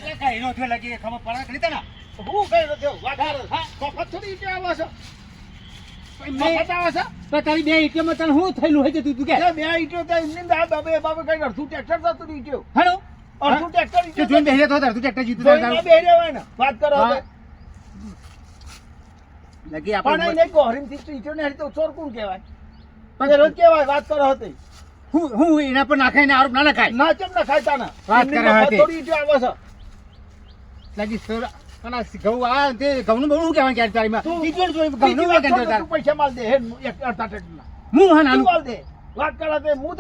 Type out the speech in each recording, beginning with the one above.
કઈ નો થયો લાગી ખબર પડે કરી તને હું કઈ નથી વાઘારો મફત થોડી ઈટો આવે છે મફત આવે છે તો તારી બે ઈટીઓમાં તને શું થયેલું હોય છે તું કે બે ઈટો તો એમની બાબે કઈ અડધું ટ્રેક્ટર જતું રહી ગયો હેલો અડધું ટ્રેક્ટર તું જોઈને બેહ્યો તો તું ટ્રેક્ટર જીતું જોઈને બેહ્યો હોય ને વાત કરો હવે લાગી પણ આપણે નહીં ગોહરીમથી ઈટો ને તો ચોર કોણ કહેવાય પણ રોજ કહેવાય વાત કરો હતી હું એના પર નાખાઈને આરોપ ના નખાય ના કેમ ના ખાયતા ના વાત કરે હતી. થોડી ઈટો આવે છે લાગી સર અને ઘઉં આ તે ઘઉંનું બહુ શું કહેવાનું ક્યારે તારીમાં તું- ઈ જોઈ જોઈ બીજી ઘઉંનું વાત વાગન છોડ, તાર તું પૈસા માલ દે હે એક અડધા ટ્રેક્ટરના હું હા તું નાનું આલ દે વાત કરે તે હું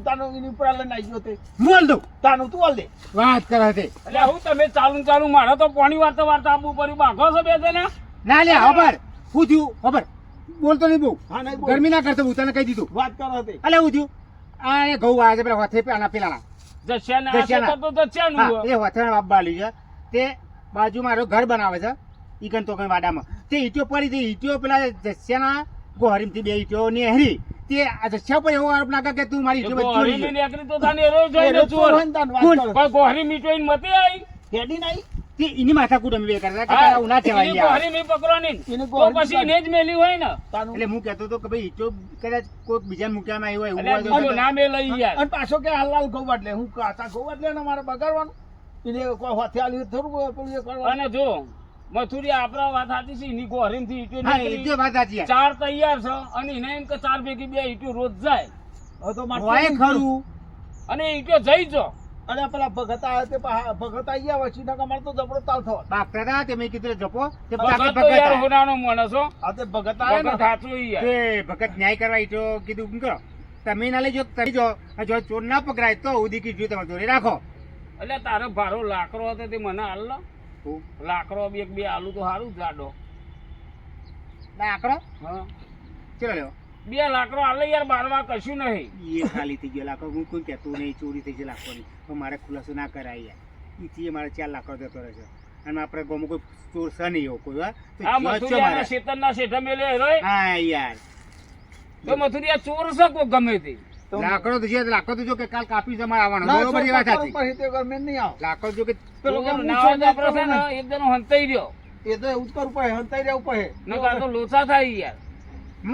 તાનું એની ઉપર લઈને આવી ગયો તે મોલ દઉં તાનું તું આલ દે વાત કરે તે એટલે હું તમે ચાલુ મારે તો પાણી વાર્તા આપવું પડ્યું ભાગો છો બે જણા ના લે ખબર શું થયું ખબર બોલતો નહીં બહુ હા નહીં બોલ. ગરમી ના કરતો હું તને કહી દીધું વાત કરો તે અલે હું થયું આ એ ઘઉં આવે છે પેલા હોથે પેલા પેલા જસ્યાના જસ્યાના. તો જસ્યાનું હા એ હોથે બાબા લી છે તે બાજુ મારો ઘર બનાવે છે ઈકન તો કઈ વાડામાં તે ઈટીઓ પડી હતી ઈટીઓ પેલા જસ્યાના ગોહરીમથી બે ઈટીઓ નેહરી તે આ જસ્યા પર એવો આરોપ નાખે કે તું મારી ઈટીઓ ચોરી ગોહરીની છે. નેકરી તો તાને એરો એ જોઈને રોજ ચોર ચોર હોય ને તાન વાત કોણ? કરો. પણ ગોહરી મીઠોઈને મતી આવી હેડી નહીં તે એની માથા કુડ અમે બે કરતા કે તારા ઉના કહેવાય એની યાર. ગોહરી નહીં પકડવાની એને તો ગોહરી પછી એને જ મેલી હોય ને તાનું એટલે હું કહેતો હતો કે ભાઈ ઈટીઓ કદાચ કોઈ બીજા મૂક્યામાં આવ્યો હોય એટલે એવું હોય બીજું તો ના મેલઈ યાર અને પાછો કે હાલ ગૌ વાટલે હું કાતા ગૌ વાટલે ને મારે બગાડવાનું એને કોઈ હાથે આલી થોડું પેલું એ કરવાનું અને જો મથુરી આપણા વાત સાચી છે એની ગોહરીમથી ઈંટો હા નીકળી. ઈટીઓ વાત સાચી યાર. ચાર તૈયાર છે અને એને એમ કે ચાર ભેગી બે ઈંટો રોજ જાય હવે તો મારે હોય ખરું અને ઈંટો જઈ જો અને પેલા ભગત આવે તે ભગત આવી ગયા વચ્ચે ના મારે તો જબરો તાલ થવા બાપતા હતા તે મેં કીધું જપો તે ભગત તો યાર હોનાનો માણસ હો આ તે ભગત આવે ને ભગત સાચું યાર તે ભગત ન્યાય કરવા ઈટો કીધું શું કરો તમે ના લેજો તમે જો જો ચોર ના પકડાય તો ઉદી કીધું તમે ચોરી રાખો એટલે તારો ભારો લાકડો હતો તે મને હાલ લો. લાકડો એક બે આલુ તો સારું જાડો ના આકડો હા ચલો લેવો બે લાકડો હાલે યાર બારવા કશું નહીં એ ખાલી થઈ ગયો લાકડો હું કોઈ કહેતો નહીં ચોરી થઈ ગઈ લાકડોની તો મારે ખુલાસો ના કરાય યાર ઈથી મારે 4 લાકડો જતો રહે છે અને આપણે ગામમાં કોઈ ચોર છે નહીં એવો કોઈ હા તો આ જો છો મથુરિયાના મારે. શેતરના શેઠે મેલે હેરોય હા યાર તો મથુરિયા ચોર છે કોઈ ગમે તે લાકડો તો છે લાકડો તો જો કે કાલ કાપી તમારે આવવાનો ના બરોબર એ વાત સાચી પછી તે ઘર મેં નહીં આવ લાકડો જો કે પેલો કે ચોર હું ના હોય તો ચોર આપણે છે ને એક જણો હંતાઈ રહ્યો એ તો એવું જ કરવું પડે હંતાઈ રહેવું પડે નકર તો લોચા થાય યાર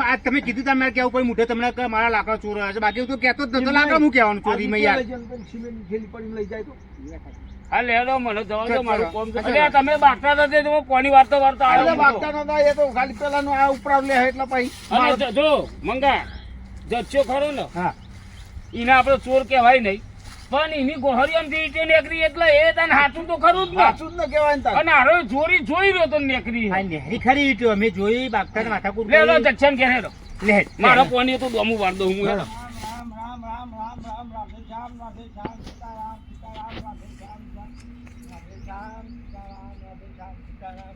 આ તમે કીધું તમે કેવું કોઈ મોઢે તમને કે મારા લાકડો ચોર હશે બાકી હું તો કહેતો જ નતો લાકડો હું કહેવાનું ચોરીમાં યાર સિમેન્ટ થેલી પડીને લઈ જાય તો હા લેડો મને જવા દો મારું કોમ તો અચ્છા. અલ્યા તમે બાકતા હતા તે તો કોની વાર્તા વાર્તા અરે આવે વાગતા નતા એ તો ખાલી પેલાનું આ ઉપરાવ લે એટલે પછી અને જો મંગા જચ્યો ખરો ને હા એને આપણે ચોર કહેવાય નહીં પણ એની ગોહરીઓમાંથી ઈંટો નીકળી એટલે એ તને હાચું તો ખરું જ ને સાચું જ ન કહેવાય ને તાર. અને હારો ચોરી જોઈ રહ્યો તો નીકળી હા નેહરી ખરી ઈટો અમે જોઈ બાગતા માથા કુર લે લો જચ્છન ઘેરે રો લે મારા કોની તો દોમું વાર દઉં હું હેરો રામ રામ રામ રામ રામ રાધે શ્યામ રાધે શ્યામ સીતારામ સીતારામ રાધે શ્યામ રાધે શ્યામ સીતારામ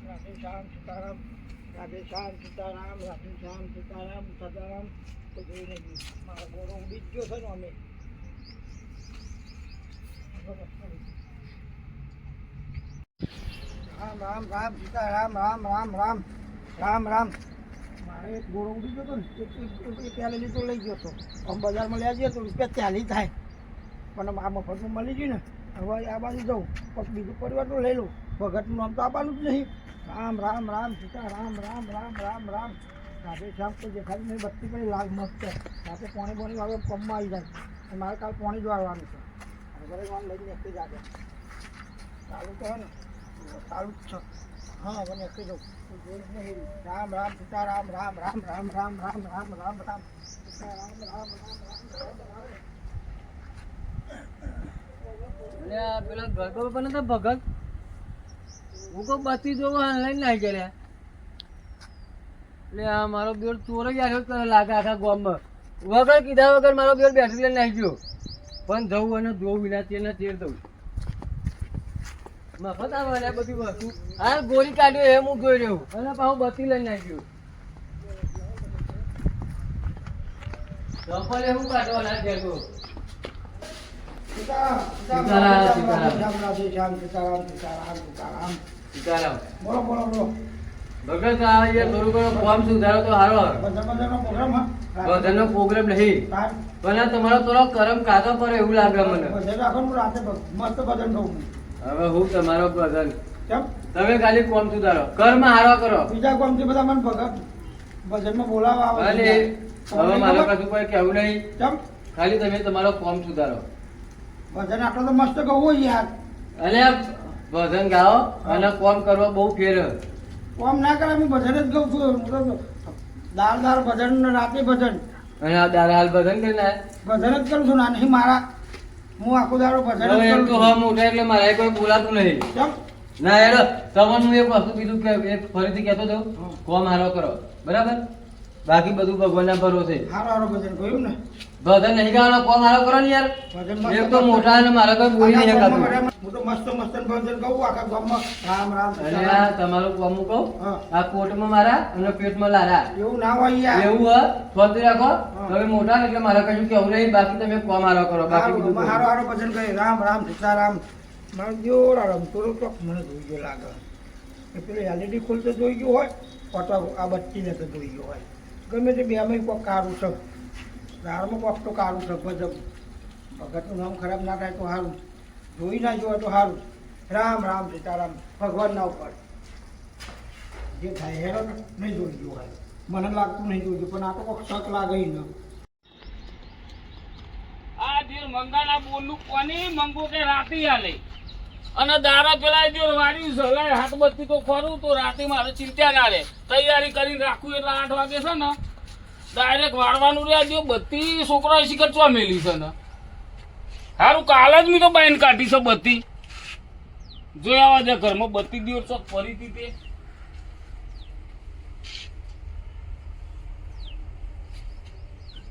રાધે શ્યામ સીતારામ રાધે શ્યામ સીતારામ રાધે શ્યામ સીતારામ રાધે શ્યામ સીતારામ સીતારામ તો જોઈ નહીં મારો ગોળો ઉડી જ ગયો છે ને અમે રામ રામ રામ સીતારામ રામ રામ રામ રામ રામ મારે એક ગોળો ઉડી ગયો હતો ને એ પહેલે લીધો લઈ ગયો હતો આમ બજારમાં લેવા જઈએ તો ₹40 થાય પણ આ મફતમાં મળી ગયું ને હવે આ બાજુ જાઉં પછી બીજું પરિવાર તો લઈ લઉં ભગતનું નામ તો આપવાનું જ નહીં રામ રામ રામ સીતા રામ રામ રામ રામ રામ રાધે શ્યામ તો દેખાડી નહીં બત્તી કરી લાલ મસ્ત રાતે પોણી વાળો પંપમાં આવી જાય અને મારે કાલ પોણી જ વાળવાનું છે ઘરે લઈને એકથી જ આગળ ચાલુ તો હે ને ચાલુ જ છે હા મને એકથી જાઉં રામ રામ સીતારામ રામ રામ રામ રામ રામ રામ રામ રામ સીતારામ રામ રામ રામ પેલા ગરબા પણ તો ભગત હું કોઈ બત્તી જોવા લઈને નાઈ ગયા એટલે આ મારો બેડ ચોર જ આવ્યો કરે લાગે આખા ગામમાં વગર કીધા વગર મારો બેડ બેટરી લઈને નાઈ ગયો પણ જવું અને જોવું વિના તેના તેર દઉં મફત આવે ને બધી વસ્તુ હા ગોળી કાઢ્યો એ હું જોઈ રહ્યો અને પાછું બત્તી લઈને નાઈ ગયો ચપ્પલ એવું કાઢવાના ઘેર તો સીતારામ બોલો બોલો બોલો ભગત આ યાર થોડું ઘણો ફોર્મ સુધારો તો હારો બધાનો પ્રોગ્રામ બધાનો પ્રોગ્રામ નહીં પણ તમારો થોડો કરમ કાતો પડે એવું લાગે મને બધે રાખો હું રાતે મસ્ત ભજન ગાઉં હવે હું તમારો ભજન કેમ તમે ખાલી કોમ સુધારો કર્મ હારો કરો બીજા કોમથી બધા મને ભજનમાં બોલાવવા આવે ભલે છે. હવે મારે કશું કોઈ કહેવું નહીં કેમ ખાલી તમે તમારો કોમ સુધારો ભજન આટલો તો મસ્ત કહું યાર અને ભજન ગાઓ અને કોમ કરવા બહુ ફેર કોમ ના કરે હું ભજન જ ગાઉં છું હું તો દાળ દાળ ભજન ને રાતે ભજન અને આ દારા હાલ ભજન કરીને ભજન જ કરું છું ના નહીં મારા હું આખો દાડો ભજન જ હવે કરું એમ તો છું. હમ ઉઠે એટલે મારે કોઈ બોલાતું નહીં કેમ ના હેડો તમને હું એક વસ્તુ કીધું કે એક ફરીથી કહેતો હતો કોમ હારો કરો બરાબર બાકી બધું ભગવાનના ભરોસે હારો હારો ભજન કહ્યું ને ભજન નહીં ગાવાનો કોમ હારો કરો ને યાર ભજન એક તો મોટા અને મારે કોઈ બોલી નહીં આખા શકાતું ગામમાં હું તો મસ્ત મસ્ત ભજન કહું આખા ગામમાં રામ રામ અને સીતારામ. આ તમારું કોમ હું કહું હા. આ કોટમાં મારા અને પેટમાં લારા એવું ના હોય યાર એવું હોય સ્વસ્થ રાખો હા. તમે મોટા ને એટલે મારે કશું કેવું નહીં બાકી તમે કોમ હારો કરો બાકી હારું, બધું હારું કરો. હારું ભજન કહે રામ રામ સીતારામ મારો જોર રમતો તો મને જોઈ ગયો લાગે એ પેલું એલઈડી ખોલતો જોઈ ગયો હોય અથવા આ બત્તીને તો જોઈ ગયો હોય ગમે તે બેમાં કોક કારું છે દાળમાં કોક તો કારું છે ભજન ભગતનું નામ ખરાબ ના થાય તો સારું જોઈ ના જોવે તો સારું રામ રામ સીતારામ ભગવાનના ઉપર જે થાય હેરો નહીં જોઈ ગયો હોય મને લાગતું નહીં જોઈ ગયું પણ આ તો કોક શક લાગે ઈ ન આ જે મંગાના બોલનું કોની મંગો કે રાતી આલે અને દારા પેલા જો વાડી સલાય હાથ બત્તી તો ખરું તો રાતે મારે ચિંતા ના રહે તૈયારી કરીને રાખું એટલે 8 વાગે છે ને ડાયરેક્ટ વાળવાનું રહ્યા જો બત્તી છોકરા શિખર ચો મેલી છે ને સારું કાલ જ મેં તો બાઈન કાઢી છે બત્તી જોયા દે ઘરમાં બત્તી દિવસ ચોક ફરીથી તે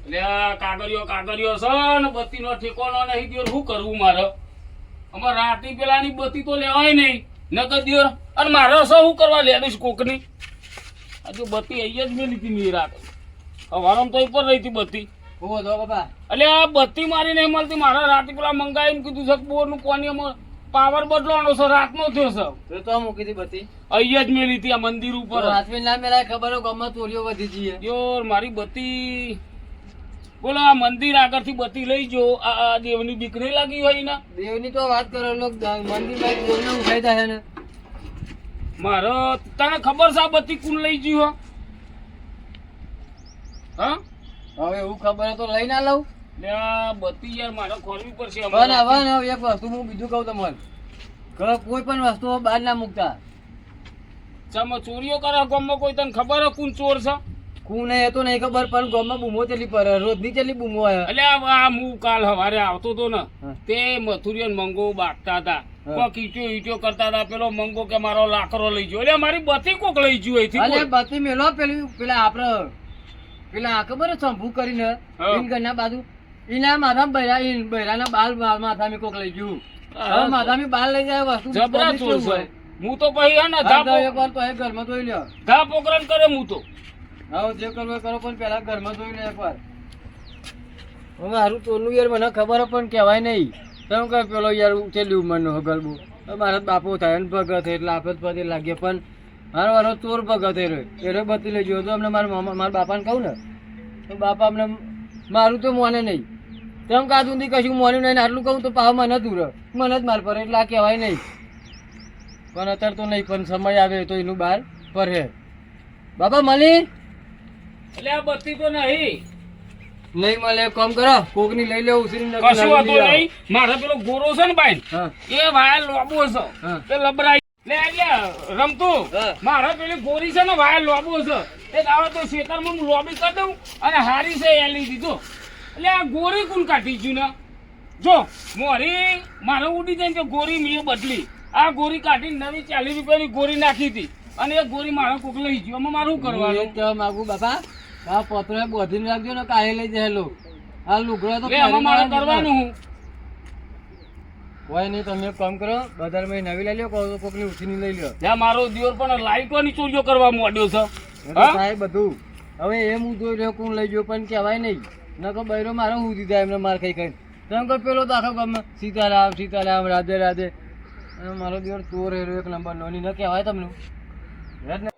એટલે આ કાગળિયો છે ને બત્તીનો ઠેકાણો નહીં દિયોર શું કરવું મારે અમારે રાતી પેલાની બત્તી તો લેવાય નહીં નકર દિયોર અને મારે શું કરવા લેડીશ કોકની હજુ બત્તી અહીંયા જ મેલી હતી મેં રાતે સવારમાં તો ઉપર રહી હતી બત્તી ઉભો થો બાપા એટલે આ બત્તી મારી નહીં મળતી મારે રાતે પેલા મંગાવીને કીધું છે બોરનું કોની અમારે પાવર બદલવાનો છે રાતનો થયો છે તો મૂકી દી બધી અહીંયા જ મેલી હતી આ મંદિર ઉપર હાથવી ના મેલાય ખબર હોય ગમે ચોરીઓ વધી જઈએ યો મારી બત્તી બોલો આ મંદિર આગળથી બત્તી લઈ જો આ દેવની બીક નહીં લાગી હોય ને દેવની તો વાત કરો લોક મંદિર માં દેવને ઉઠાઈ થાય ને મારો તને ખબર છે આ બત્તી કોણ લઈ ગયું હા હવે એવું ખબર હોય તો લઈ ના લઉં લે આ બત્તી યાર મારે ખોરવી પડશે પણ હવે ને એક વસ્તુ હું બીજું કહું તમને કે કોઈ પણ વસ્તુ બહાર ના મૂકતા ચમ ચોરીઓ કરે ગામમાં કોઈ તને ખબર હે કોણ ચોર છે કું નહીં એ તો નહીં ખબર પણ ગામમાં બૂમો ચેલી પર રોજની ચેલી બૂમો આવે એટલે આ હું કાલ સવારે આવતો હતો ને હા. તે મથુરિયન મંગો બાગતા હતા હા. કોક ઈટ્યો કરતા હતા પેલો મંગો કે મારો લાકડો લઈ ગયો એટલે મારી બત્તી કોક લઈ ગયું અહીંથી અલે કોઈ. બત્તી મેલો પેલા આપડે પેલા ખબર હે શંભુ કરીને હા. ઈન ઘરના બાજુ ઈના માથા બૈરાના બાલ માથા મેં કોક લઈ ગયું હવે માથા મેં બાલ લઈ જાય વસ્તુ જબરા બધી ચોર કેવું છે હોય. હું તો પછી હે ને હા, તો એક વાર તો એ ઘરમાં જોઈ લ્યો ધા પોકરણ કરે હું તો હવે જે કરવું એ કરો પણ પેલા ઘરમાં જોઈ લે એકવાર હવે હારું તોલું યાર મને ખબર હે પણ કહેવાય નહીં તમે કહે પેલો યાર ઉઠેલી ઉંમરનો હગલબુ મારા બાપો થાય ને ભગત થાય એટલે આપણે જ પગે લાગીએ પણ મારો વારો ચોર ભગત એ બત્તી લઈ ગયો તો અમને મારા બાપાને કહું ને તો બાપા અમને મારું તો મોને નહીં તેમ કાં સુધી કશું મોન્યું નહીં ને આટલું કહું તો પાવ મને દૂર મને જ માર પડે એટલે આ કહેવાય નહીં પણ અત્યારે તો નહીં પણ સમય આવે તો એનું બહાર પડે બાપા મળી એટલે આ બત્તી તો નહીં નહીં મળે કામ કરો કોકની લઈ લેવું ઉસરી કશું હતું નહીં મારે પેલો ગોરો છે ને ભાઈ હા એ વાયર લોબો છે હા. તે લબરાઈ લે ગયા રમતું હા. મારે પેલી ગોરી છે ને વાયર લોબો છે એ દાવા તો ખેતરમાં હું લોબી કરી દઉં અને હારી છે એ લઈ દીધો એટલે આ ગોરી કોણ કાઢી ગયું ને જો મોરી મારે ઉડી જાય કે ગોરી મેં બદલી આ ગોરી કાઢીને નવી 40 રૂપિયાની ગોરી નાખી હતી અને એ ગોરી મારે કોક લઈ ગયું આમાં મારું હું એ કરવાનું જ કહેવા માંગુ બાપા આ પત્ર બોધીને રાખજો ને કાલે લઈ જાય આ લુગડો તો એટલે આમાં મારે કરવાનું હું હોય નહીં તમે એક કામ કરો બજારમાં નવી લઈ લ્યો કહો તો કોકની ઉઠીને લઈ લ્યો જ્યાં મારો દિયોર પણ લાઈટોની ચોરીઓ કરવા માંડ્યો છે એ તો હા? થાય બધું હવે એમ હું જોઈ રહ્યો કોણ લઈ ગયો પણ કહેવાય નહીં ન તો બૈરો મારો હું દીધા એમને માર ખાઈ ખાઈ તેમ કહો પેલો તો આખો ગામમાં સીતારામ સીતારામ રાધે રાધે અને મારો દિયોર ચોર હેરો એક નંબર નોની ન કહેવાય તમને યાદ ને